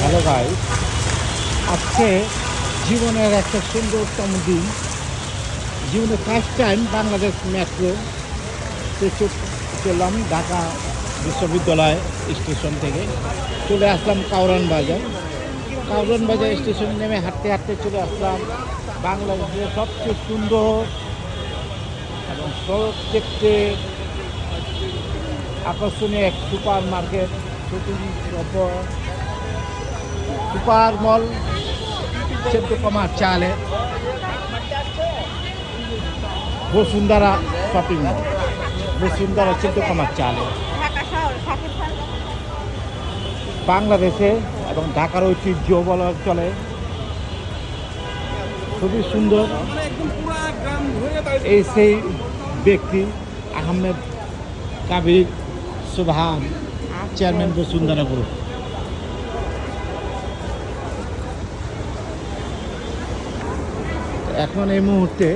Hello ভাই, আজকে জীবনের একটা সুন্দরতম দিন। জীবনে ফার্স্ট টাইম বাংলাদেশ মেট্রো চললাম ঢাকা বিশ্ববিদ্যালয় স্টেশন থেকে চলে আসলাম কাউরান বাজার। কাউরান বাজার স্টেশন নেমে হাঁটতে হাঁটতে চলে আসলাম বাংলাদেশের সবচেয়ে সুন্দর এবং সবচেয়ে আকর্ষণীয় এক সুপার মার্কেট, সুপার মল চালে বসুন্ধরা শপিং মল, বসুন্ধরা চালে বাংলাদেশে এবং ঢাকার ঐতিহ্য বলা চলে। খুবই সুন্দর। এই সেই ব্যক্তি আহমেদ কাবির সুবহান, চেয়ারম্যান বসুন্ধরা গ্রুপ। এখন এই মুহূর্তে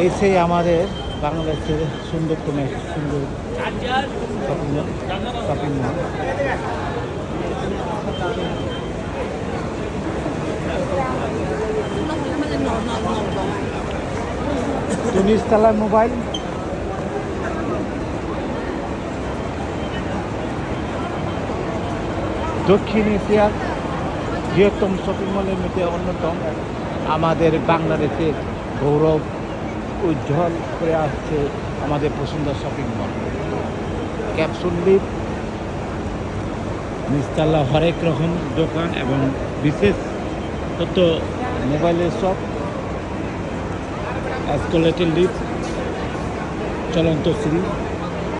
এই সেই আমাদের বাংলাদেশের সুন্দরতম সুন্দর শপিং মল। নিচতলায় মোবাইল, দক্ষিণ এশিয়ার বৃহত্তম শপিং মলের মধ্যে অন্যতম। আমাদের বাংলাদেশের গৌরব উজ্জ্বল করে আসছে আমাদের Bashundhara shopping mall. Capsule lift, নিচতলা হরেক রকম দোকান এবং বিশেষ তথ্য মোবাইলের শপ, এসকেলেটর লিফট, চলন্ত সিঁড়ি।